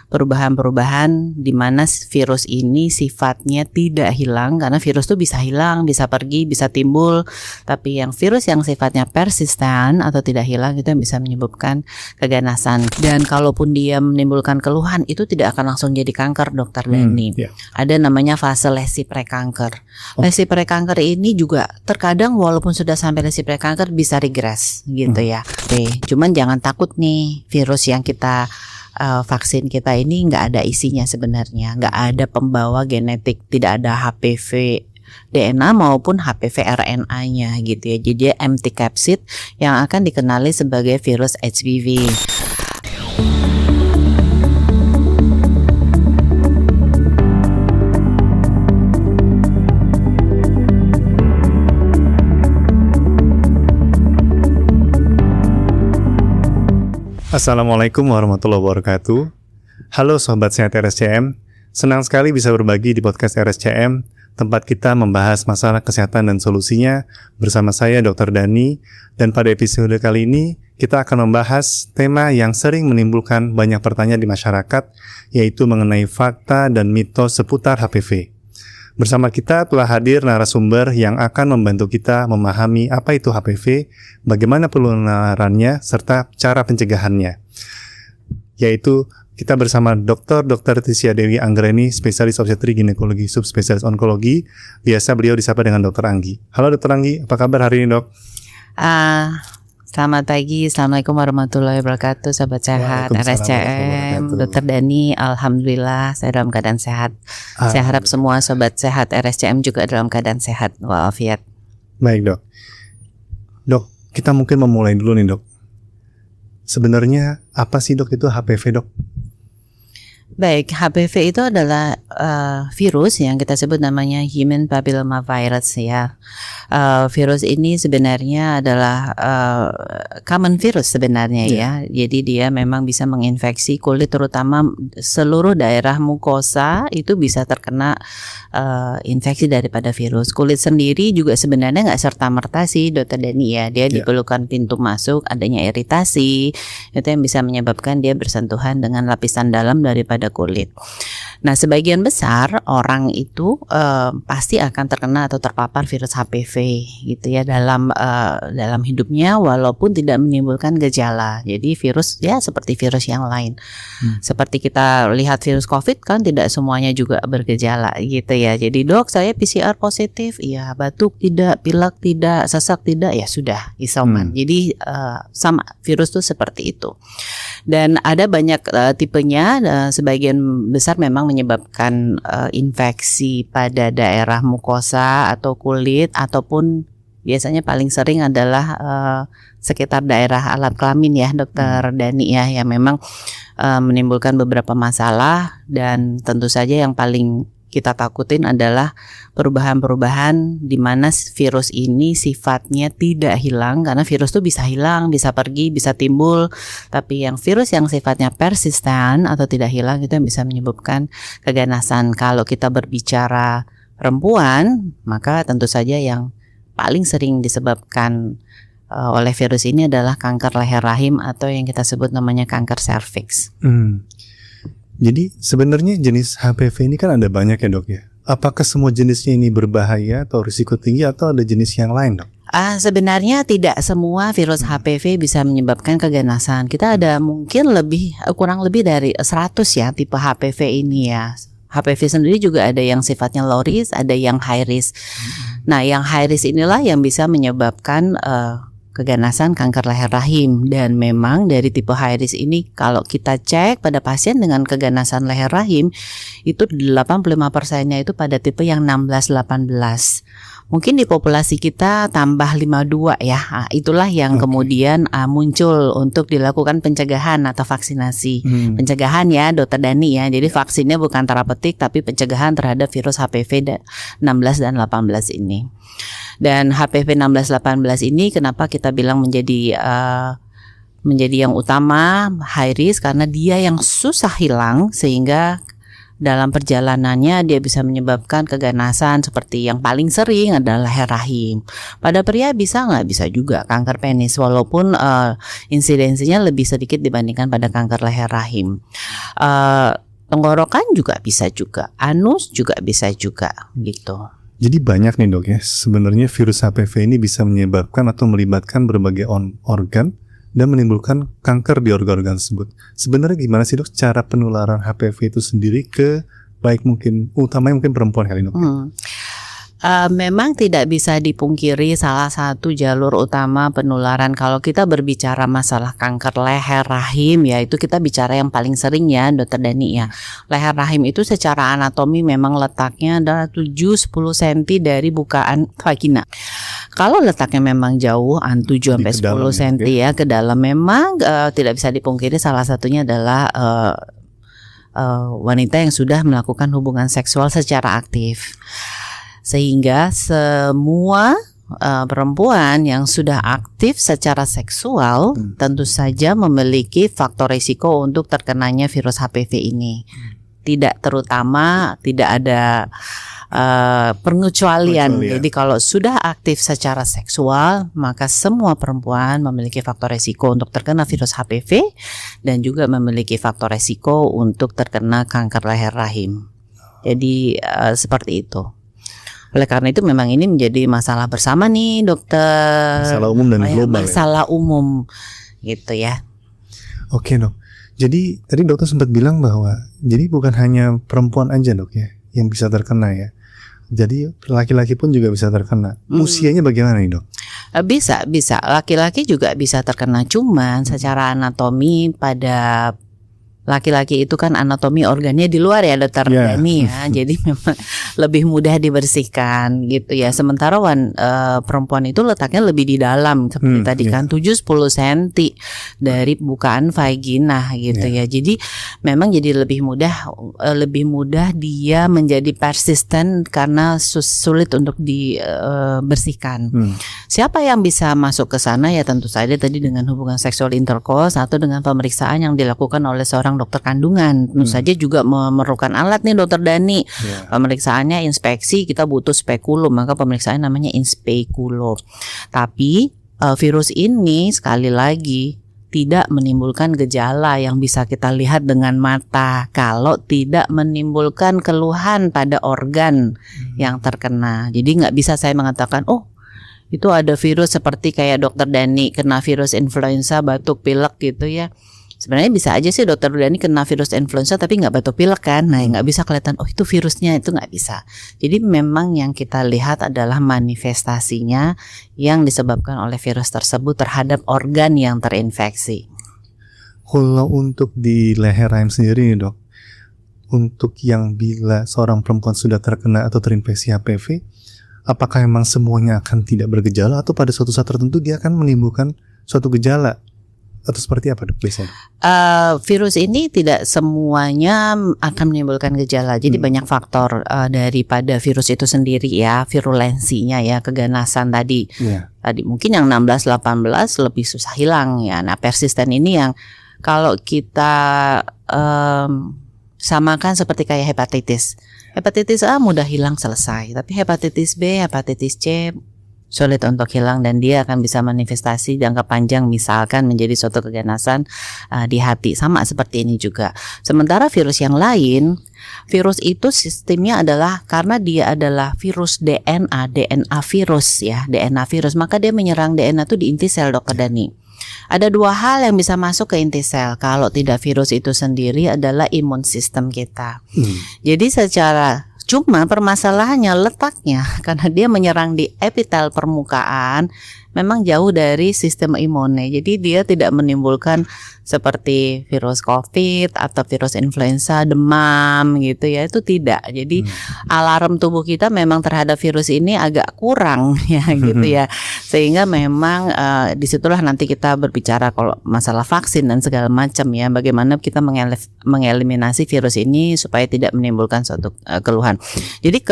perubahan-perubahan di mana virus ini sifatnya tidak hilang, karena virus tuh bisa hilang, bisa pergi, bisa timbul. Tapi yang virus yang sifatnya persisten atau tidak hilang itu yang bisa menyebabkan keganasan. Dan kalaupun dia menimbulkan keluhan, itu tidak akan langsung jadi kanker, Dokter Dani. Ada namanya fase lesi prekanker. Lesi prekanker ini juga terkadang walaupun sudah sampai lesi prekanker bisa regres gitu ya. Oke, cuman jangan takut nih, virus yang kita vaksin kita ini nggak ada isinya sebenarnya, nggak ada pembawa genetik, tidak ada HPV DNA maupun HPV RNA-nya gitu ya. Jadi dia empty capsid yang akan dikenali sebagai virus HPV. Assalamualaikum warahmatullahi wabarakatuh. Halo Sobat Sehat RSCM, senang sekali bisa berbagi di podcast RSCM, tempat kita membahas masalah kesehatan dan solusinya bersama saya Dr. Dani. Dan pada episode kali ini kita akan membahas tema yang sering menimbulkan banyak pertanyaan di masyarakat, yaitu mengenai fakta dan mitos seputar HPV. Bersama kita telah hadir narasumber yang akan membantu kita memahami apa itu HPV, bagaimana penularannya, serta cara pencegahannya. Yaitu kita bersama Dr. Tisya Dewi Anggreni, spesialis obstetri ginekologi, subspesialis onkologi. Biasa beliau disapa dengan Dr. Anggi. Halo Dr. Anggi, apa kabar hari ini, Dok? Selamat pagi, Assalamualaikum warahmatullahi wabarakatuh, Sobat Sehat RSCM, Dr. Dani, Alhamdulillah saya dalam keadaan sehat. Saya harap semua Sobat Sehat RSCM juga dalam keadaan sehat walafiat. Baik Dok. Dok, kita mungkin memulai dulu nih Dok. Sebenarnya apa sih Dok itu HPV Dok? Baik, HPV itu adalah virus yang kita sebut namanya Human Papilloma Virus ya. Virus ini sebenarnya adalah common virus sebenarnya ya. Jadi dia memang bisa menginfeksi kulit, terutama seluruh daerah mukosa itu bisa terkena infeksi daripada virus. Kulit sendiri juga sebenarnya nggak serta-merta sih Dr. Dani ya. Dia diperlukan pintu masuk, adanya iritasi, itu yang bisa menyebabkan dia bersentuhan dengan lapisan dalam daripada kulit. Nah, sebagian besar orang itu pasti akan terkena atau terpapar virus HPV gitu ya dalam hidupnya, walaupun tidak menimbulkan gejala. Jadi virus ya seperti virus yang lain. Seperti kita lihat virus COVID kan tidak semuanya juga bergejala gitu ya. Jadi dok, saya PCR positif, ya batuk tidak, pilek tidak, sesak tidak, ya sudah isoman. Jadi sama virus tuh seperti itu. Dan ada banyak tipenya, sebagian besar memang menyebabkan infeksi pada daerah mukosa atau kulit, ataupun biasanya paling sering adalah sekitar daerah alat kelamin ya Dokter Dani ya, yang memang menimbulkan beberapa masalah. Dan tentu saja yang paling kita takutin adalah perubahan-perubahan di mana virus ini sifatnya tidak hilang, karena virus tuh bisa hilang, bisa pergi, bisa timbul. Tapi yang virus yang sifatnya persisten atau tidak hilang itu yang bisa menyebabkan keganasan. Kalau kita berbicara perempuan, maka tentu saja yang paling sering disebabkan oleh virus ini adalah kanker leher rahim atau yang kita sebut namanya kanker serviks. Jadi sebenarnya jenis HPV ini kan ada banyak ya dok ya. Apakah semua jenisnya ini berbahaya atau risiko tinggi, atau ada jenis yang lain dok? Sebenarnya tidak semua virus HPV bisa menyebabkan keganasan. Kita ada mungkin kurang lebih dari 100 ya tipe HPV ini ya. HPV sendiri juga ada yang sifatnya low risk, ada yang high risk. Nah, yang high risk inilah yang bisa menyebabkan keganasan kanker leher rahim. Dan memang dari tipe high risk ini kalau kita cek pada pasien dengan keganasan leher rahim, itu 85%-nya itu pada tipe yang 16-18. Mungkin di populasi kita tambah 52 ya. Itulah yang kemudian muncul untuk dilakukan pencegahan atau vaksinasi. Pencegahan ya Dr. Dani ya. Jadi vaksinnya bukan terapeutik, tapi pencegahan terhadap virus HPV 16 dan 18 ini. Dan HPV 16-18 ini kenapa kita bilang menjadi yang utama high risk, karena dia yang susah hilang, sehingga dalam perjalanannya dia bisa menyebabkan keganasan seperti yang paling sering adalah leher rahim. Pada pria bisa nggak? Bisa juga kanker penis walaupun insidensinya lebih sedikit dibandingkan pada kanker leher rahim. Tenggorokan juga bisa juga, anus juga bisa juga gitu. Jadi banyak nih dok ya, sebenarnya virus HPV ini bisa menyebabkan atau melibatkan berbagai organ dan menimbulkan kanker di organ-organ tersebut. Sebenarnya gimana sih dok cara penularan HPV itu sendiri ke baik mungkin, utamanya mungkin perempuan kali dok? Memang tidak bisa dipungkiri salah satu jalur utama penularan kalau kita berbicara masalah kanker leher rahim, ya itu kita bicara yang paling sering ya Dokter Dani ya. Leher rahim itu secara anatomi memang letaknya adalah 7-10 cm dari bukaan vagina. Kalau letaknya memang jauh 7-10 cm ya ke dalam, memang tidak bisa dipungkiri salah satunya adalah wanita yang sudah melakukan hubungan seksual secara aktif. Sehingga semua perempuan yang sudah aktif secara seksual tentu saja memiliki faktor risiko untuk terkenanya virus HPV ini. Tidak ada pengecualian. Jadi kalau sudah aktif secara seksual, maka semua perempuan memiliki faktor risiko untuk terkena virus HPV dan juga memiliki faktor risiko untuk terkena kanker leher rahim. Jadi seperti itu. Oleh karena itu memang ini menjadi masalah bersama nih dokter. Masalah umum dan global. Masalah umum gitu ya. Oke dok. Jadi tadi dokter sempat bilang bahwa jadi bukan hanya perempuan aja dok ya yang bisa terkena ya. Jadi laki-laki pun juga bisa terkena. Usianya bagaimana nih dok? Bisa. Laki-laki juga bisa terkena, cuman secara anatomi pada laki-laki itu kan anatomi organnya di luar ya Dokter Dani ya. Jadi memang lebih mudah dibersihkan gitu ya. Sementara perempuan itu letaknya lebih di dalam seperti tadi kan 7-10 cm dari bukaan vagina gitu ya. Jadi memang jadi lebih mudah dia menjadi persisten karena sulit untuk dibersihkan. Siapa yang bisa masuk ke sana ya tentu saja tadi dengan hubungan seksual intercourse atau dengan pemeriksaan yang dilakukan oleh seorang dokter kandungan. Tentu saja juga memerlukan alat nih Dokter Dani. Pemeriksaannya inspeksi, kita butuh spekulum, maka pemeriksaan namanya inspekulum. Tapi virus ini sekali lagi tidak menimbulkan gejala yang bisa kita lihat dengan mata kalau tidak menimbulkan keluhan pada organ yang terkena. Jadi nggak bisa saya mengatakan itu ada virus seperti kayak Dokter Dani kena virus influenza, batuk, pilek gitu ya. Sebenarnya bisa aja sih Dokter Dani kena virus influenza tapi nggak batuk pilek kan. Nah nggak bisa kelihatan itu virusnya, itu nggak bisa. Jadi memang yang kita lihat adalah manifestasinya yang disebabkan oleh virus tersebut terhadap organ yang terinfeksi. Kalau untuk di leher rahim sendiri nih dok, untuk yang bila seorang perempuan sudah terkena atau terinfeksi HPV, apakah memang semuanya akan tidak bergejala atau pada suatu saat tertentu dia akan menimbulkan suatu gejala? Atau seperti apa dok biasanya? Virus ini tidak semuanya akan menimbulkan gejala. Jadi banyak faktor daripada virus itu sendiri ya, virulensinya ya, keganasan tadi. Tadi mungkin yang 16-18 lebih susah hilang ya. Nah persisten ini yang kalau kita samakan seperti kayak hepatitis. Hepatitis A mudah hilang selesai, tapi hepatitis B, hepatitis C sulit untuk hilang dan dia akan bisa manifestasi jangka panjang misalkan menjadi suatu keganasan di hati, sama seperti ini juga. Sementara virus yang lain, virus itu sistemnya adalah karena dia adalah virus DNA virus ya, DNA virus, maka dia menyerang DNA itu di inti sel Dokter Dani. Ada dua hal yang bisa masuk ke inti sel kalau tidak virus itu sendiri adalah imun sistem kita. Jadi cuma permasalahannya letaknya karena dia menyerang di epitel permukaan memang jauh dari sistem imunnya. Jadi dia tidak menimbulkan seperti virus COVID atau virus influenza, demam gitu ya, itu tidak. Jadi alarm tubuh kita memang terhadap virus ini agak kurang ya gitu ya. Sehingga memang disitulah nanti kita berbicara kalau masalah vaksin dan segala macam ya, bagaimana kita mengeliminasi virus ini supaya tidak menimbulkan suatu keluhan. Jadi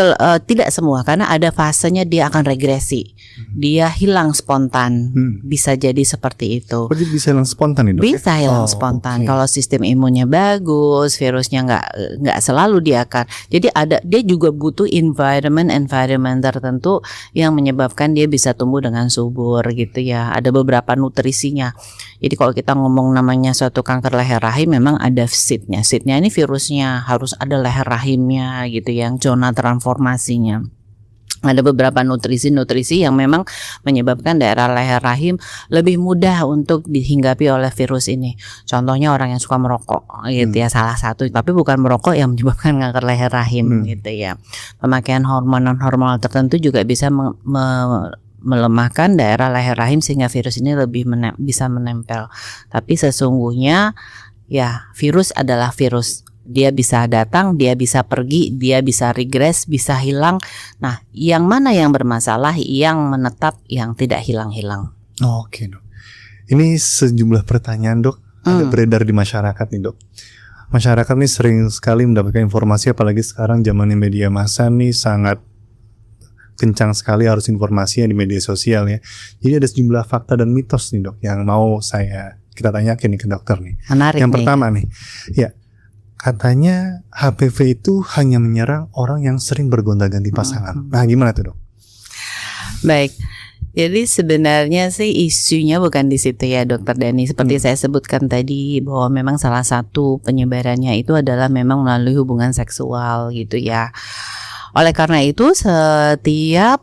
tidak semua, karena ada fasenya dia akan regresi, dia hilang spontan, bisa jadi seperti itu. Jadi bisa hilang spontan itu? Bisa hilang spontan. Oke. Kalau sistem imunnya bagus, virusnya nggak selalu dia akan. Jadi dia juga butuh environment tertentu yang menyebabkan dia bisa tumbuh dengan subur gitu ya. Ada beberapa nutrisinya. Jadi kalau kita ngomong namanya suatu kanker leher rahim, memang ada seednya. Seednya ini virusnya, harus ada leher rahimnya gitu, yang zona transformasinya. Ada beberapa nutrisi yang memang menyebabkan daerah leher rahim lebih mudah untuk dihinggapi oleh virus ini. Contohnya orang yang suka merokok gitu ya, salah satu. Tapi bukan merokok yang menyebabkan kanker leher rahim gitu ya. Pemakaian hormon tertentu juga bisa melemahkan daerah leher rahim sehingga virus ini lebih bisa menempel. Tapi sesungguhnya ya, virus adalah virus. Dia bisa datang, dia bisa pergi, dia bisa regres, bisa hilang. Nah, yang mana yang bermasalah, yang menetap, yang tidak hilang-hilang. Oke, Dok. Ini sejumlah pertanyaan, Dok, ada beredar di masyarakat nih, Dok. Masyarakat nih sering sekali mendapatkan informasi, apalagi sekarang zamannya media massa nih sangat kencang sekali harus informasinya di media sosial ya. Jadi ada sejumlah fakta dan mitos nih, Dok, yang mau kita tanyakan nih ke dokter nih. Menarik yang nih. pertama nih, ya, katanya HPV itu hanya menyerang orang yang sering bergonta-ganti pasangan. Nah, gimana tuh, Dok? Baik. Jadi sebenarnya sih isunya bukan di situ ya, Dokter Dani. Seperti saya sebutkan tadi, bahwa memang salah satu penyebarannya itu adalah memang melalui hubungan seksual gitu ya. Oleh karena itu setiap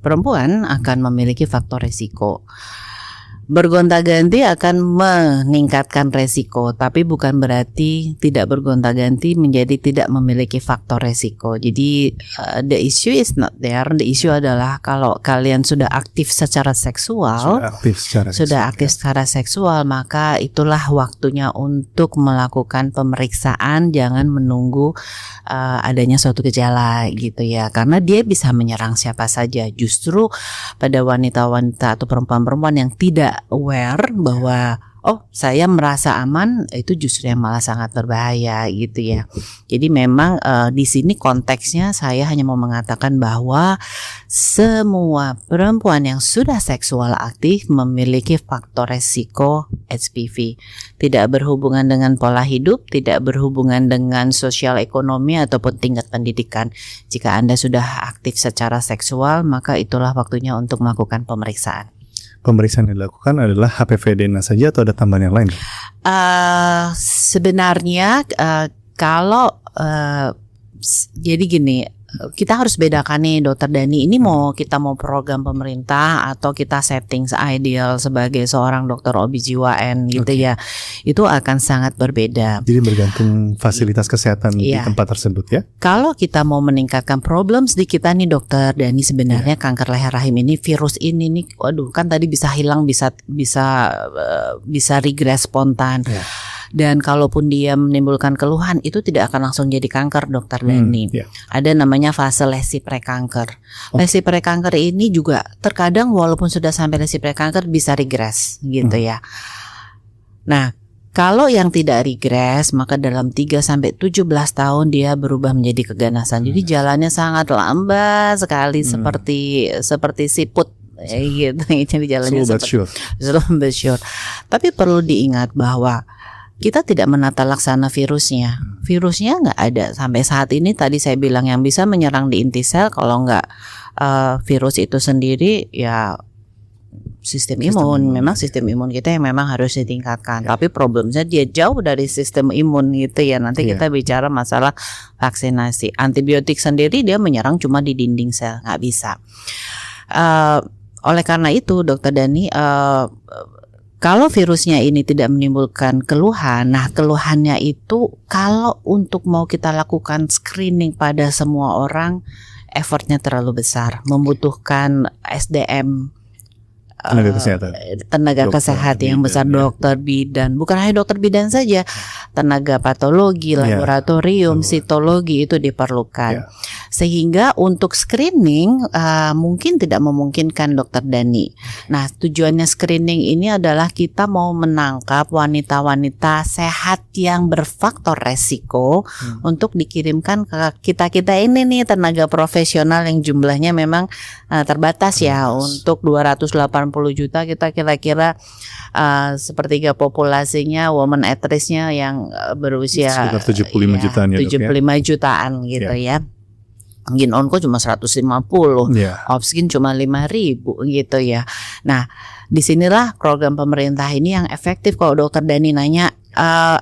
perempuan akan memiliki faktor resiko. Bergonta-ganti akan meningkatkan resiko, tapi bukan berarti tidak bergonta-ganti menjadi tidak memiliki faktor resiko. Jadi the issue is not there. The issue adalah kalau kalian sudah aktif secara seksual, secara seksual, maka itulah waktunya untuk melakukan pemeriksaan. Jangan menunggu adanya suatu gejala gitu ya, karena dia bisa menyerang siapa saja. Justru pada wanita-wanita atau perempuan-perempuan yang tidak aware bahwa saya merasa aman, itu justru yang malah sangat berbahaya gitu ya. Jadi memang di sini konteksnya saya hanya mau mengatakan bahwa semua perempuan yang sudah seksual aktif memiliki faktor resiko HPV. Tidak berhubungan dengan pola hidup, tidak berhubungan dengan sosial ekonomi ataupun tingkat pendidikan. Jika Anda sudah aktif secara seksual, maka itulah waktunya untuk melakukan pemeriksaan. Pemeriksaan yang dilakukan adalah HPV DNA saja atau ada tambahan yang lain? Sebenarnya kalau jadi gini, kita harus bedakan nih, Dokter Dani, ini kita mau program pemerintah atau kita setting ideal sebagai seorang dokter OBGYN gitu ya. Itu akan sangat berbeda. Jadi bergantung fasilitas kesehatan di tempat tersebut ya. Kalau kita mau meningkatkan problems di kita nih, Dokter Dani, sebenarnya kanker leher rahim ini, virus ini nih, waduh, kan tadi bisa hilang, bisa regres spontan. Dan kalaupun dia menimbulkan keluhan, itu tidak akan langsung jadi kanker, Dokter Dani. Ada namanya fase lesi prekanker. Lesi prekanker ini juga terkadang walaupun sudah sampai lesi prekanker bisa regres gitu ya. Nah, kalau yang tidak regres, maka dalam 3-17 tahun dia berubah menjadi keganasan. Jadi jalannya sangat lambat sekali, seperti siput gitu. Jadi jalannya slow but sure. Tapi perlu diingat bahwa kita tidak menata laksana virusnya. Virusnya nggak ada sampai saat ini. Tadi saya bilang yang bisa menyerang di inti sel, kalau nggak virus itu sendiri ya sistem imun. Memang sistem imun kita yang memang harus ditingkatkan. Tapi problemnya dia jauh dari sistem imun gitu ya. Nanti kita bicara masalah vaksinasi. Antibiotik sendiri dia menyerang cuma di dinding sel, nggak bisa. Oleh karena itu, Dokter Dani, kalau virusnya ini tidak menimbulkan keluhan, nah keluhannya itu kalau untuk mau kita lakukan screening pada semua orang, effortnya terlalu besar, membutuhkan SDM, tenaga kesehatan yang besar, dokter bidan, bukan hanya dokter bidan saja, tenaga patologi, laboratorium, sitologi itu diperlukan. Sehingga untuk screening mungkin tidak memungkinkan, Dokter Dani. Nah, tujuannya screening ini adalah kita mau menangkap wanita-wanita sehat yang berfaktor resiko untuk dikirimkan ke kita ini nih, tenaga profesional yang jumlahnya memang terbatas ya, untuk 280 80 juta, kita kira-kira sepertiga populasinya woman at risk-nya yang berusia sekitar 75 jutaan ya, Dok, 75 jutaan gitu ya. Mungkin onco cuma 150, offskin cuma 5.000 gitu ya. Nah, disinilah program pemerintah ini yang efektif. Kalau Dokter Dani nanya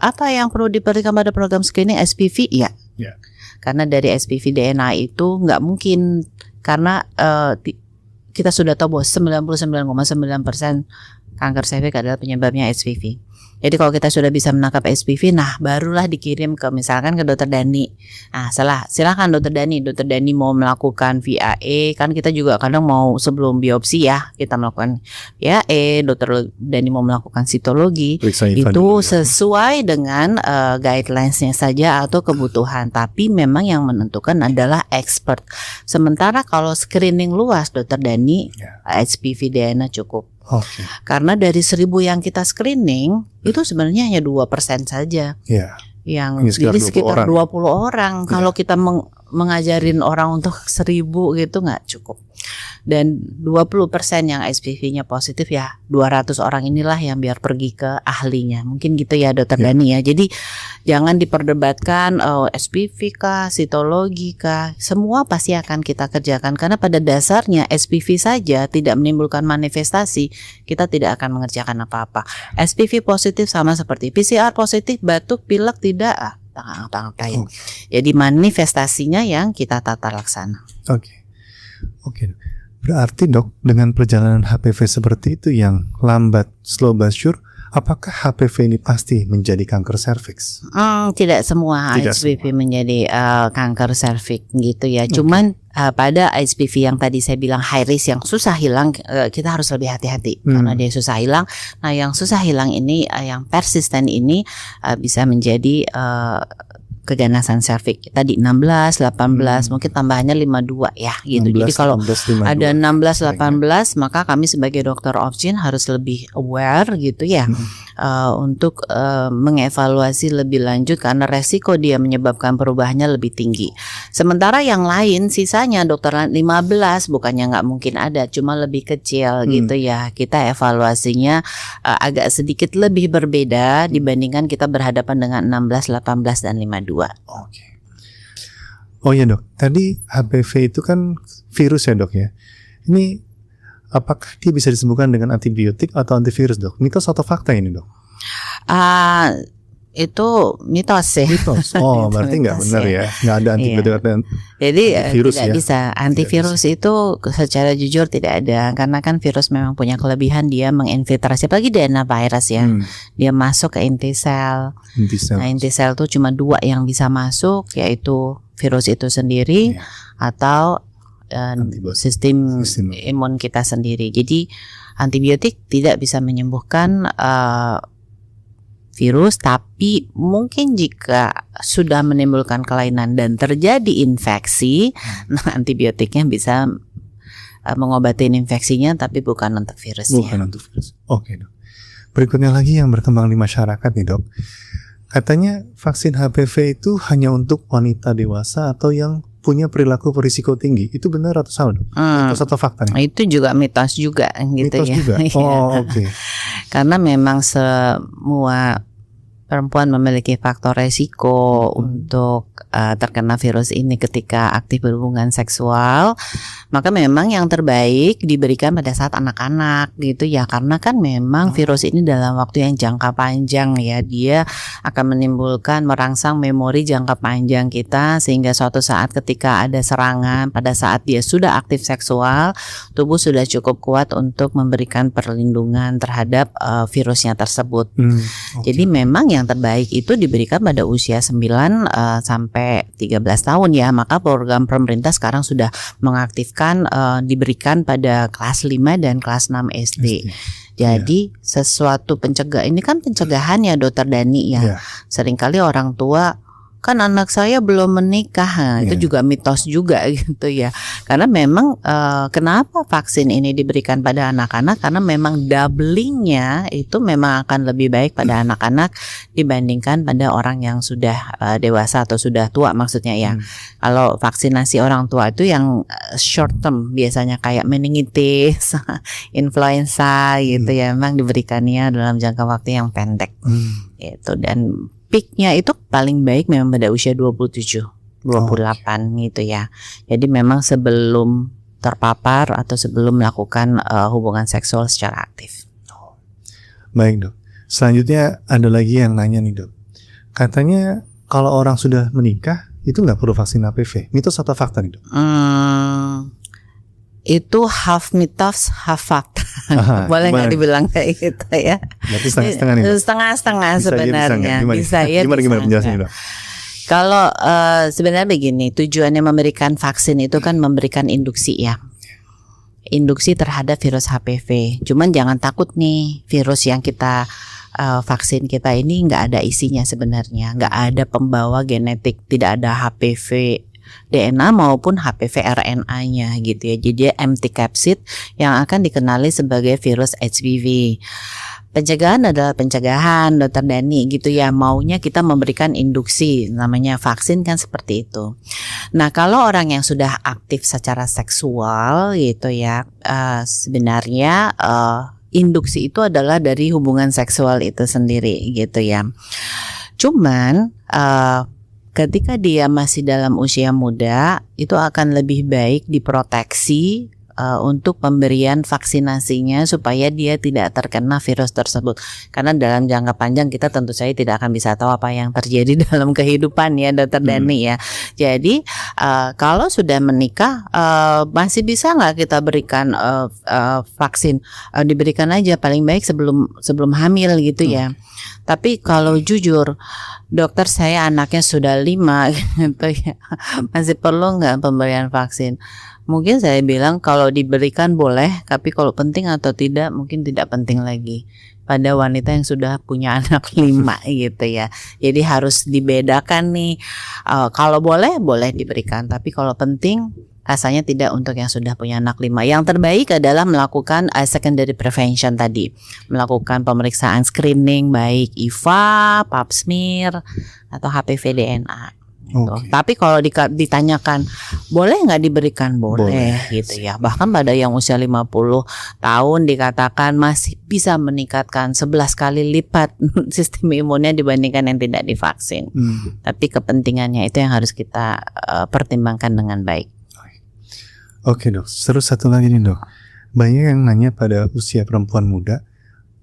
apa yang perlu diperhatikan pada program screening SPV, ya. Karena dari SPV DNA itu nggak mungkin, karena kita sudah tahu bahwa 99,9% kanker serviks adalah penyebabnya HPV. Jadi kalau kita sudah bisa menangkap HPV, nah barulah dikirim ke misalkan ke Dokter Dani. Nah, silakan Dokter Dani mau melakukan VAE, kan kita juga kadang mau sebelum biopsi ya, kita melakukan VAE, Dokter Dani mau melakukan sitologi. Itu sesuai dengan guidelines-nya saja atau kebutuhan, tapi memang yang menentukan adalah expert. Sementara kalau screening luas Dokter Dani, HPV DNA cukup. Karena dari 1.000 yang kita screening itu sebenarnya hanya 2% saja yang jadi sekitar 20 orang. Kalau kita mengajarin orang untuk 1.000 gitu nggak cukup. Dan 20% yang HPV-nya positif, ya 200 orang inilah yang biar pergi ke ahlinya. Mungkin gitu ya Dokter Dani ya. Jadi jangan diperdebatkan HPV kah, sitologi kah, semua pasti akan kita kerjakan. Karena pada dasarnya HPV saja tidak menimbulkan manifestasi, kita tidak akan mengerjakan apa-apa. HPV positif sama seperti PCR positif, batuk, pilek tidak ngapain. Jadi manifestasinya yang kita tata laksana. Oke. Berarti Dok, dengan perjalanan HPV seperti itu yang lambat, slow but sure, apakah HPV ini pasti menjadi kanker serviks? Tidak semua HPV menjadi kanker serviks gitu ya. Cuman pada HPV yang tadi saya bilang high risk yang susah hilang, kita harus lebih hati-hati karena dia susah hilang. Nah, yang susah hilang ini, yang persisten ini bisa menjadi keganasan serviks. Tadi 16, 18, mungkin tambahannya 52 ya gitu. 16, jadi kalau 16, ada 16, 18, maka kami sebagai dokter obgyn harus lebih aware gitu ya, untuk mengevaluasi lebih lanjut karena resiko dia menyebabkan perubahannya lebih tinggi. Sementara yang lain sisanya dokter 15 bukannya nggak mungkin ada, cuma lebih kecil gitu ya. Kita evaluasinya agak sedikit lebih berbeda dibandingkan kita berhadapan dengan 16, 18 dan 52. Oh ya Dok, tadi HPV itu kan virus ya Dok ya. Ini apakah dia bisa disembuhkan dengan antibiotik atau antivirus Dok? Mitos atau fakta ini Dok? Itu mitos sih. Mitos. Oh, berarti nggak benar ya? Nggak ada antibiotik atau jadi antivirus tidak bisa. Antivirus itu secara jujur tidak ada, karena kan virus memang punya kelebihan, dia menginfiltrasi, apalagi DNA virus ya. Dia masuk ke inti sel. Nah, inti sel itu cuma 2 yang bisa masuk, yaitu virus itu sendiri atau sistem imun kita sendiri. Jadi antibiotik tidak bisa menyembuhkan virus, tapi mungkin jika sudah menimbulkan kelainan dan terjadi infeksi, nah antibiotiknya bisa mengobati infeksinya, tapi bukan untuk virusnya. Bukan untuk virus. Oke Dok. Berikutnya lagi yang berkembang di masyarakat nih Dok. Katanya vaksin HPV itu hanya untuk wanita dewasa atau yang punya perilaku berisiko tinggi. Itu benar atau salah Dok? Mitos atau fakta nih? Itu juga mitos juga gitu mitos ya. Juga? Oh oke. Karena memang semua perempuan memiliki faktor resiko untuk terkena virus ini ketika aktif berhubungan seksual, maka memang yang terbaik diberikan pada saat anak-anak gitu ya, karena kan memang virus ini dalam waktu yang jangka panjang ya, dia akan menimbulkan merangsang memori jangka panjang kita, sehingga suatu saat ketika ada serangan pada saat dia sudah aktif seksual, tubuh sudah cukup kuat untuk memberikan perlindungan terhadap virusnya tersebut. Jadi memang yang terbaik itu diberikan pada usia 9 sampai 13 tahun ya. Maka program pemerintah sekarang sudah mengaktifkan diberikan pada kelas 5 dan kelas 6 SD. Jadi sesuatu ini kan pencegahan ya Dokter Dani ya. Seringkali orang tua kan anak saya belum menikah. Nah, itu juga mitos juga gitu ya. Karena memang kenapa vaksin ini diberikan pada anak-anak, karena memang doublingnya itu memang akan lebih baik pada anak-anak dibandingkan pada orang yang sudah dewasa atau sudah tua maksudnya ya. Kalau vaksinasi orang tua itu yang short term biasanya kayak meningitis, influenza gitu ya, memang diberikannya dalam jangka waktu yang pendek. Itu, dan peaknya itu paling baik memang pada usia 27, 28 gitu ya. Jadi memang sebelum terpapar atau sebelum melakukan hubungan seksual secara aktif. Baik dok. Selanjutnya ada lagi yang nanya nih dok. Katanya kalau orang sudah menikah itu nggak perlu vaksin HPV. Mitos atau fakta nih dok? Itu half mitos, half fakta. Boleh nggak dibilang kayak gitu ya? Berarti setengah-setengah nih. Setengah-setengah sebenarnya. Bisa ya. Gimana penjelasannya dok? Kalau sebenarnya begini, tujuannya memberikan vaksin itu kan memberikan induksi ya. Induksi terhadap virus HPV. Cuman jangan takut nih, virus yang kita vaksin kita ini nggak ada isinya sebenarnya, nggak ada pembawa genetik, tidak ada HPV DNA maupun HPV RNA-nya gitu ya. Jadi dia empty capsid yang akan dikenali sebagai virus HPV. Pencegahan adalah pencegahan, Dokter Dani gitu ya. Maunya kita memberikan induksi, namanya vaksin kan seperti itu. Nah kalau orang yang sudah aktif secara seksual gitu ya, sebenarnya induksi itu adalah dari hubungan seksual itu sendiri gitu ya. Cuman ketika dia masih dalam usia muda, itu akan lebih baik diproteksi untuk pemberian vaksinasinya supaya dia tidak terkena virus tersebut. Karena dalam jangka panjang kita tentu saja tidak akan bisa tahu apa yang terjadi dalam kehidupan ya Dokter Dani ya. Jadi kalau sudah menikah masih bisa nggak kita berikan vaksin? Diberikan aja paling baik sebelum hamil gitu ya. Tapi kalau jujur, dokter saya anaknya sudah 5 gitu ya, masih perlu nggak pemberian vaksin? Mungkin saya bilang kalau diberikan boleh, tapi kalau penting atau tidak mungkin tidak penting lagi pada wanita yang sudah punya anak 5 gitu ya. Jadi harus dibedakan nih, kalau boleh diberikan, tapi kalau penting rasanya tidak untuk yang sudah punya anak 5. Yang terbaik adalah melakukan secondary prevention tadi, melakukan pemeriksaan screening baik IVA, pap smear atau HPV DNA. Okay. Tapi kalau ditanyakan boleh nggak diberikan, boleh gitu ya. Bahkan pada yang usia 50 tahun dikatakan masih bisa meningkatkan 11 kali lipat sistem imunnya dibandingkan yang tidak divaksin. Tapi kepentingannya itu yang harus kita pertimbangkan dengan baik. Oke dok, terus satu lagi nih dok, banyak yang nanya pada usia perempuan muda,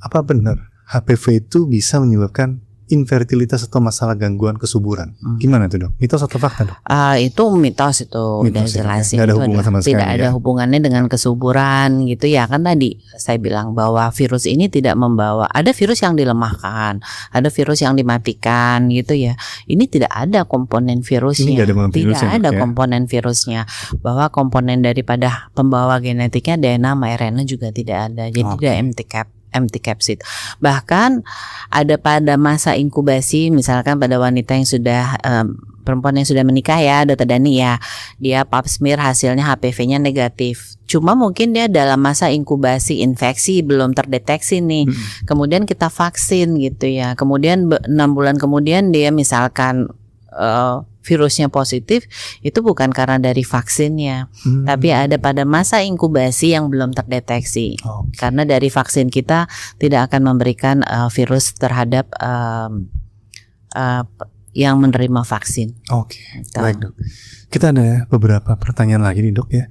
apa benar HPV itu bisa menyebabkan infertilitas atau masalah gangguan kesuburan? Gimana tuh dok? Mitos atau fakta dok? Itu mitos, itu udah jelas ya. Tidak ada hubungannya dengan kesuburan gitu ya. Kan tadi saya bilang bahwa virus ini tidak membawa, ada virus yang dilemahkan, ada virus yang dimatikan gitu ya. Ini tidak ada komponen virusnya. Tidak ada komponen virusnya. Bahwa komponen daripada pembawa genetiknya DNA sama RNA juga tidak ada. Jadi dia empty capsid. Bahkan ada pada masa inkubasi, misalkan pada wanita yang sudah perempuan yang sudah menikah ya Dokter Dani ya, dia pap smear hasilnya HPV-nya negatif. Cuma mungkin dia dalam masa inkubasi infeksi belum terdeteksi nih. Kemudian kita vaksin gitu ya. Kemudian 6 bulan kemudian dia misalkan virusnya positif, itu bukan karena dari vaksinnya, tapi ada pada masa inkubasi yang belum terdeteksi. Karena dari vaksin kita tidak akan memberikan virus terhadap yang menerima vaksin. Baik dok. Kita ada beberapa pertanyaan lagi nih dok ya.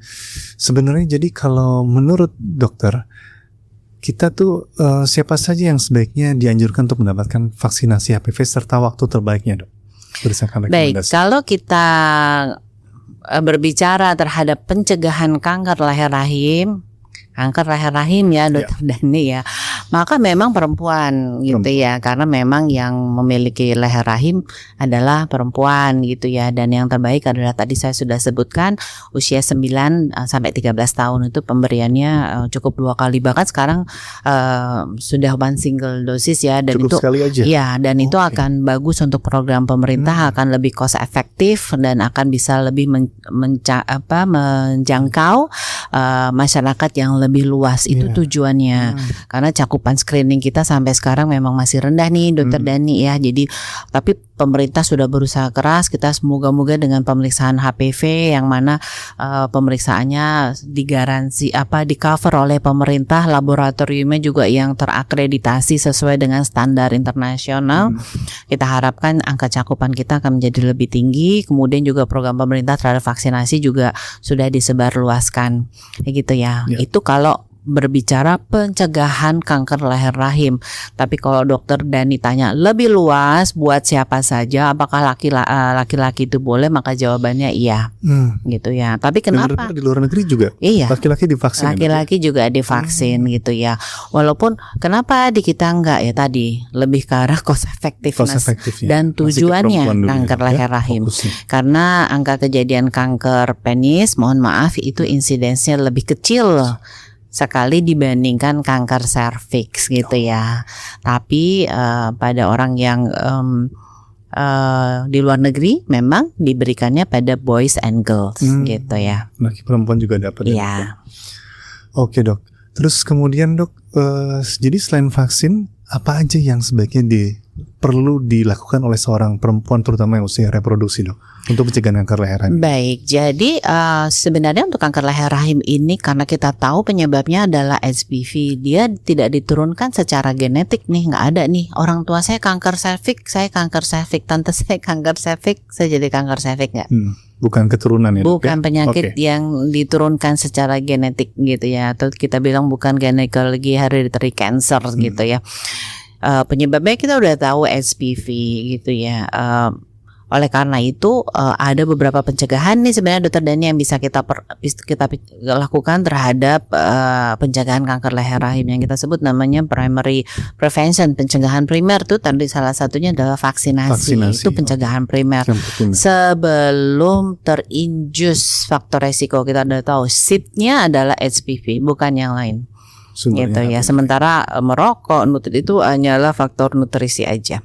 Sebenarnya jadi kalau menurut dokter, kita tuh siapa saja yang sebaiknya dianjurkan untuk mendapatkan vaksinasi HPV serta waktu terbaiknya dok? Baik, kalau kita berbicara terhadap pencegahan kanker rahim ya Dokter Dani ya, Maka memang perempuan gitu ya, karena memang yang memiliki leher rahim adalah perempuan gitu ya. Dan yang terbaik adalah tadi saya sudah sebutkan usia 9 sampai 13 tahun itu pemberiannya cukup 2 kali, bahkan sekarang sudah one single dosis ya, dan Cukup itu sekali aja. ya, dan itu Oke. akan bagus untuk program pemerintah, akan lebih cost efektif dan akan bisa lebih menjangkau masyarakat yang lebih luas. Itu Iya. tujuannya. Karena cakupan screening kita sampai sekarang memang masih rendah nih, Dokter Dani ya. Jadi tapi pemerintah sudah berusaha keras. Kita semoga-moga dengan pemeriksaan HPV yang mana pemeriksaannya digaransi di cover oleh pemerintah, laboratoriumnya juga yang terakreditasi sesuai dengan standar internasional. Kita harapkan angka cakupan kita akan menjadi lebih tinggi. Kemudian juga program pemerintah terhadap vaksinasi juga sudah disebarluaskan, gitu ya. Ya. Itu kalau berbicara pencegahan kanker leher rahim. Tapi kalau Dokter Dani tanya lebih luas buat siapa saja, apakah laki-laki itu boleh, maka jawabannya iya, gitu ya. Tapi kenapa? Di luar negeri juga Iya. laki-laki divaksin. Laki-laki juga divaksin gitu ya. Walaupun kenapa di kita enggak ya, tadi lebih ke arah cost effectiveness dan tujuannya kanker leher rahim. Karena angka kejadian kanker penis, mohon maaf, itu insidensnya lebih kecil sekali dibandingkan kanker serviks gitu ya. Tapi pada orang yang di luar negeri memang diberikannya pada boys and girls gitu ya. Laki perempuan juga dapat. Iya. Oke dok. Terus kemudian dok, jadi selain vaksin, apa aja yang sebaiknya perlu dilakukan oleh seorang perempuan terutama yang usia reproduksi dok untuk mencegah kanker leher rahim? Baik, jadi sebenarnya untuk kanker leher rahim ini karena kita tahu penyebabnya adalah HPV, dia tidak diturunkan secara genetik nih, nggak ada nih orang tua saya kanker serviks, saya kanker serviks, tante saya kanker serviks, saya jadi kanker serviks, nggak. Bukan keturunan ya? Bukan penyakit yang diturunkan secara genetik gitu ya, atau kita bilang bukan gynecology hereditary cancer gitu ya. Penyebabnya kita udah tahu HPV gitu ya. Oleh karena itu ada beberapa pencegahan nih sebenarnya Dokter Dani yang bisa kita lakukan terhadap pencegahan kanker leher rahim yang kita sebut namanya primary prevention, pencegahan primer tuh tadi salah satunya adalah vaksinasi. Itu pencegahan primer. Sebelum terinjus faktor resiko kita udah tahu seednya adalah HPV bukan yang lain. Gitu ya. Sementara merokok, nutrit itu hanyalah faktor nutrisi aja.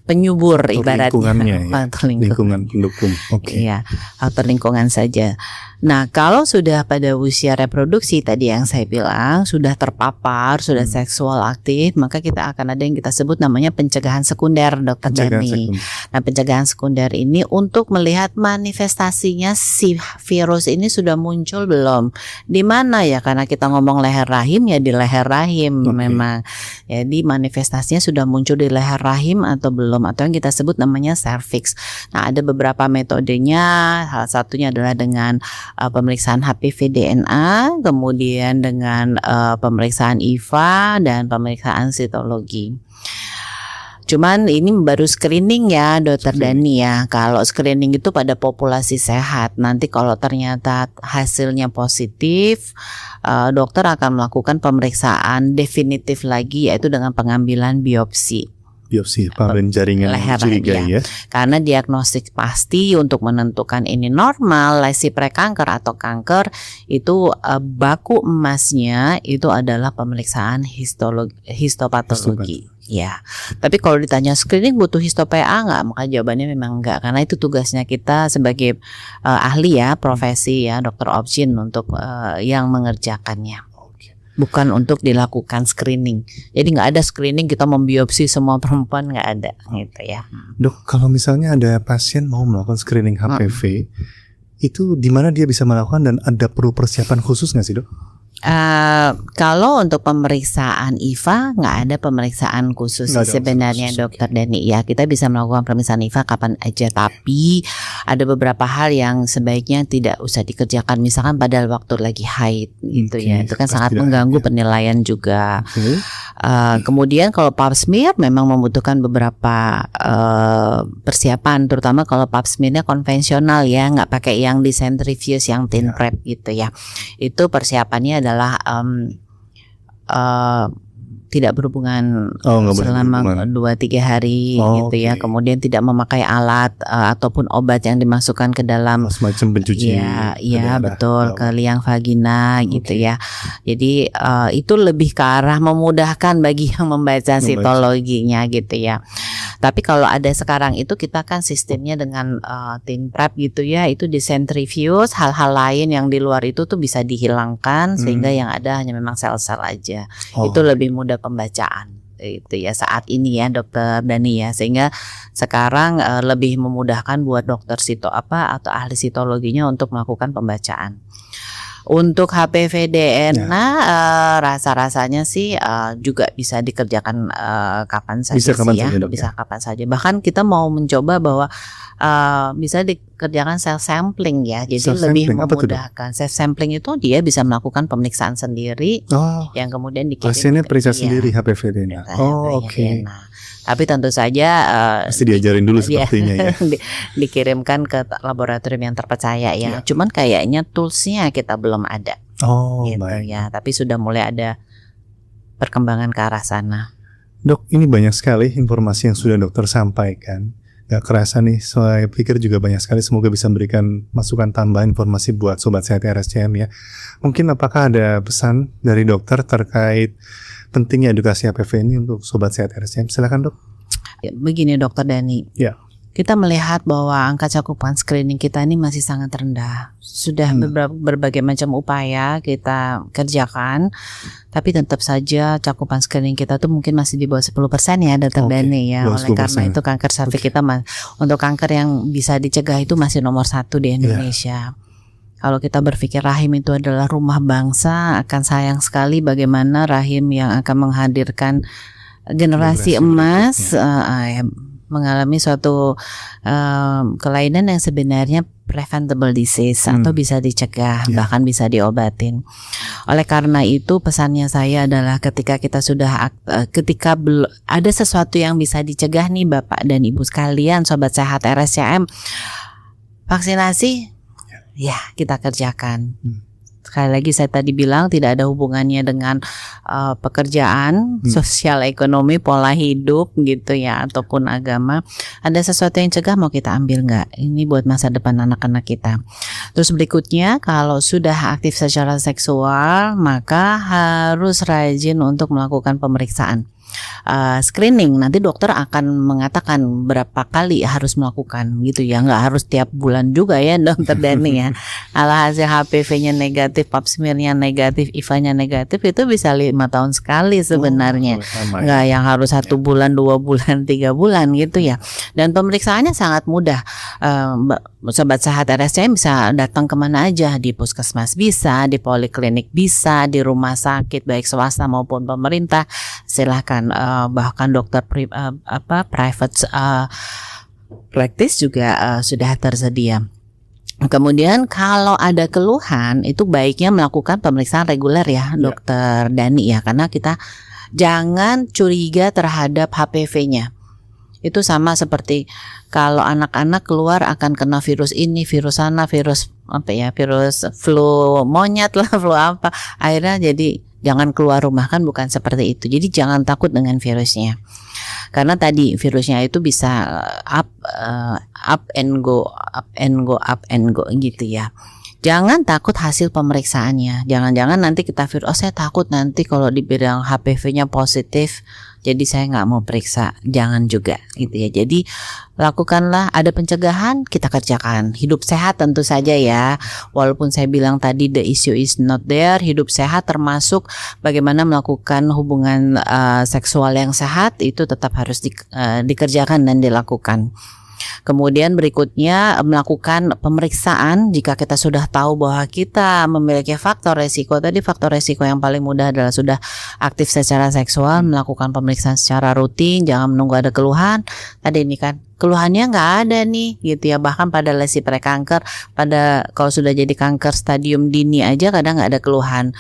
Penyubur ibaratnya, lingkungan pendukung. Iya, faktor lingkungan saja. Nah, kalau sudah pada usia reproduksi tadi yang saya bilang sudah terpapar, sudah seksual aktif, maka kita akan ada yang kita sebut namanya pencegahan sekunder, Dokter Dani. Nah, pencegahan sekunder ini untuk melihat manifestasinya si virus ini sudah muncul belum. Di mana ya? Karena kita ngomong leher rahim ya di leher rahim memang. Jadi manifestasinya sudah muncul di leher rahim atau belum, atau yang kita sebut namanya serviks. Nah, ada beberapa metodenya. Salah satunya adalah dengan pemeriksaan HPV DNA, kemudian dengan pemeriksaan IVA dan pemeriksaan sitologi. Cuman ini baru screening ya Dokter Dani ya. Kalau screening itu pada populasi sehat. Nanti kalau ternyata hasilnya positif, dokter akan melakukan pemeriksaan definitif lagi, yaitu dengan pengambilan biopsi panen jaringan leher curiga ya. Karena diagnostik pasti untuk menentukan ini normal, lesi prekanker atau kanker, itu baku emasnya itu adalah pemeriksaan histopatologi. Ya, tapi kalau ditanya screening butuh histo-PA nggak? Maka jawabannya memang enggak, karena itu tugasnya kita sebagai ahli ya, profesi ya, dokter opsin untuk yang mengerjakannya. Bukan untuk dilakukan screening. Jadi nggak ada screening kita membiopsi semua perempuan, nggak ada gitu ya. Dok, kalau misalnya ada pasien mau melakukan screening HPV, itu di mana dia bisa melakukan dan ada perlu persiapan khusus nggak sih dok? Kalau untuk pemeriksaan IVA nggak ada pemeriksaan khusus sebenarnya Dokter Dani ya, kita bisa melakukan pemeriksaan IVA kapan aja, tapi ada beberapa hal yang sebaiknya tidak usah dikerjakan, misalkan pada waktu lagi haid gitu ya, itu kan sangat mengganggu penilaian juga. Kemudian kalau pap smear memang membutuhkan beberapa persiapan, terutama kalau pap smearnya konvensional ya, nggak pakai yang di centrifuge yang thin prep gitu ya. Itu persiapannya adalah tidak berhubungan nggak boleh selama berhubungan. 2-3 hari gitu ya. Oke. Kemudian tidak memakai alat ataupun obat yang dimasukkan ke dalam Semacam pencuci iya, ke iya daerah betul, ke bawah. liang vagina gitu Oke. ya. Jadi itu lebih ke arah memudahkan bagi yang membaca sitologinya gitu ya. Tapi kalau ada sekarang itu kita kan sistemnya dengan thin prep gitu ya, itu disentrifuse, hal-hal lain yang di luar itu tuh bisa dihilangkan sehingga yang ada hanya memang sel-sel aja. Itu lebih mudah pembacaan itu ya saat ini ya Dokter Dani ya, sehingga sekarang lebih memudahkan buat dokter atau ahli sitologinya untuk melakukan pembacaan. Untuk HPV DNA rasa-rasanya sih juga bisa dikerjakan kapan saja Bisa kapan sih ya, saja, Dok, bisa kapan saja. Bahkan kita mau mencoba bahwa bisa dikerjakan self sampling ya, jadi lebih Self-sampling, apa tuh, Dok? memudahkan. Self sampling itu dia bisa melakukan pemeriksaan sendiri yang kemudian dikirim Pasiennya periksa iya, sendiri HPV DNA. Oke. DNA. Tapi tentu saja Pasti diajarin dulu sepertinya ya. dikirimkan ke laboratorium yang terpercaya ya. Cuman kayaknya toolsnya kita belum ada. Gitu Baik. ya. Tapi sudah mulai ada perkembangan ke arah sana. Dok, ini banyak sekali informasi yang sudah dokter sampaikan. Gak kerasa nih, saya pikir juga banyak sekali. Semoga bisa memberikan masukan tambahan informasi buat Sobat Sehat RSCM ya. Mungkin apakah ada pesan dari dokter terkait pentingnya edukasi HPV ini untuk Sobat Sehat RSCM? Silakan, Dok. Begini Dokter Dani. Ya. Kita melihat bahwa angka cakupan screening kita ini masih sangat rendah. Sudah berbagai macam upaya kita kerjakan, tapi tetap saja cakupan screening kita tuh mungkin masih di bawah 10% ya Dokter Dani ya. Oleh karena itu kanker cervix kita untuk kanker yang bisa dicegah itu masih nomor 1 di Indonesia. Kalau kita berpikir rahim itu adalah rumah bangsa, akan sayang sekali bagaimana rahim yang akan menghadirkan generasi emas mengalami suatu kelainan yang sebenarnya preventable disease atau bisa dicegah, bahkan bisa diobatin. Oleh karena itu pesannya saya adalah ketika kita sudah ketika ada sesuatu yang bisa dicegah nih Bapak dan Ibu sekalian, Sobat Sehat RSCM, vaksinasi ya kita kerjakan. Sekali lagi saya tadi bilang tidak ada hubungannya dengan pekerjaan, sosial ekonomi, pola hidup gitu ya, ataupun agama. Ada sesuatu yang cegah mau kita ambil nggak? Ini buat masa depan anak-anak kita. Terus berikutnya kalau sudah aktif secara seksual maka harus rajin untuk melakukan pemeriksaan. Screening nanti dokter akan mengatakan berapa kali harus melakukan gitu ya, nggak harus tiap bulan juga ya Dokter Dani ya. Kalau hasil HPV-nya negatif, pap smear-nya negatif, IVA-nya negatif itu bisa 5 tahun sekali sebenarnya, nggak yang harus 1 bulan, 2 bulan, 3 bulan gitu ya. Dan pemeriksaannya sangat mudah. Sobat Sehat RSCM bisa datang kemana aja, di puskesmas bisa, di poliklinik bisa, di rumah sakit baik swasta maupun pemerintah. Silahkan bahkan dokter private practice juga sudah tersedia. Kemudian kalau ada keluhan itu baiknya melakukan pemeriksaan reguler ya Dokter Dani ya, karena kita jangan curiga terhadap HPV-nya. Itu sama seperti kalau anak-anak keluar akan kena virus ini, virus sana, virus flu monyet lah, flu apa. Akhirnya jadi jangan keluar rumah, kan bukan seperti itu. Jadi jangan takut dengan virusnya. Karena tadi virusnya itu bisa up and go gitu ya. Jangan takut hasil pemeriksaannya. Jangan-jangan nanti kita saya takut nanti kalau dibilang HPV-nya positif, jadi saya nggak mau periksa. Jangan juga gitu ya. Jadi lakukanlah, ada pencegahan kita kerjakan. Hidup sehat tentu saja ya. Walaupun saya bilang tadi the issue is not there, hidup sehat termasuk bagaimana melakukan hubungan seksual yang sehat itu tetap harus dikerjakan dan dilakukan. Kemudian berikutnya melakukan pemeriksaan jika kita sudah tahu bahwa kita memiliki faktor resiko. Tadi faktor resiko yang paling mudah adalah sudah aktif secara seksual, melakukan pemeriksaan secara rutin, jangan menunggu ada keluhan. Tadi ini kan keluhannya nggak ada nih gitu ya, bahkan pada lesi prekanker, pada kalau sudah jadi kanker stadium dini aja kadang nggak ada keluhan.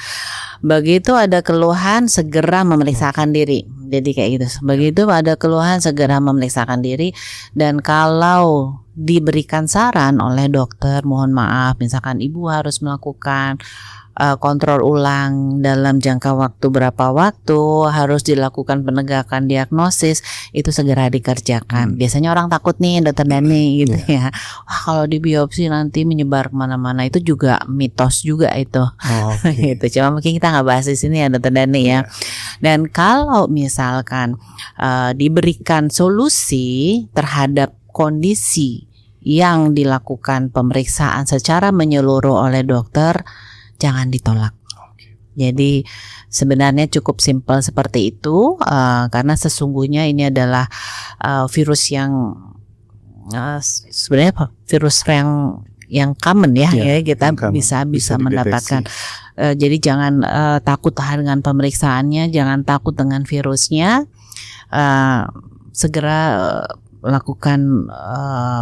Begitu ada keluhan segera memeriksakan diri. Jadi kayak gitu. Begitu ada keluhan segera memeriksakan diri. Dan kalau diberikan saran oleh dokter, mohon maaf, misalkan ibu harus melakukan kontrol ulang dalam jangka waktu berapa waktu, harus dilakukan penegakan diagnosis, itu segera dikerjakan. Biasanya orang takut nih Dokter Dani gitu ya. Wah kalau di biopsi nanti menyebar kemana-mana, itu juga mitos juga itu. Gitu. Cuma mungkin kita nggak bahas di sini ya Dokter Dani ya. Dan kalau misalkan diberikan solusi terhadap kondisi yang dilakukan pemeriksaan secara menyeluruh oleh dokter, jangan ditolak. Jadi sebenarnya cukup simpel seperti itu, karena sesungguhnya ini adalah virus yang sebenarnya virus yang common ya kita bisa mendapatkan. Jadi jangan takut dengan pemeriksaannya, jangan takut dengan virusnya, segera lakukan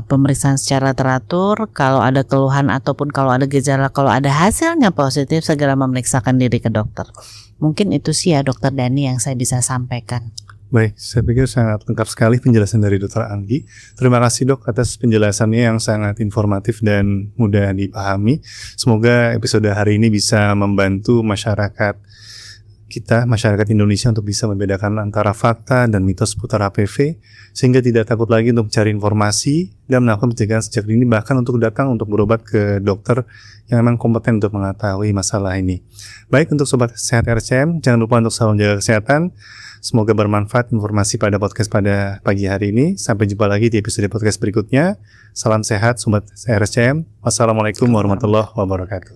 pemeriksaan secara teratur. Kalau ada keluhan ataupun kalau ada gejala, kalau ada hasilnya positif, segera memeriksakan diri ke dokter. Mungkin itu sih ya Dokter Dani yang saya bisa sampaikan. Baik, saya pikir sangat lengkap sekali penjelasan dari Dr. Anggi. Terima kasih Dok atas penjelasannya yang sangat informatif dan mudah dipahami. Semoga episode hari ini bisa membantu masyarakat kita, masyarakat Indonesia, untuk bisa membedakan antara fakta dan mitos seputar HPV, sehingga tidak takut lagi untuk mencari informasi dan melakukan pencegahan sejak dini, bahkan untuk datang untuk berobat ke dokter yang memang kompeten untuk mengetahui masalah ini. Baik, untuk Sobat Sehat RSCM, jangan lupa untuk selalu menjaga kesehatan. Semoga bermanfaat informasi pada podcast pada pagi hari ini. Sampai jumpa lagi di episode podcast berikutnya. Salam sehat Sobat RSCM. Wassalamualaikum warahmatullahi wabarakatuh.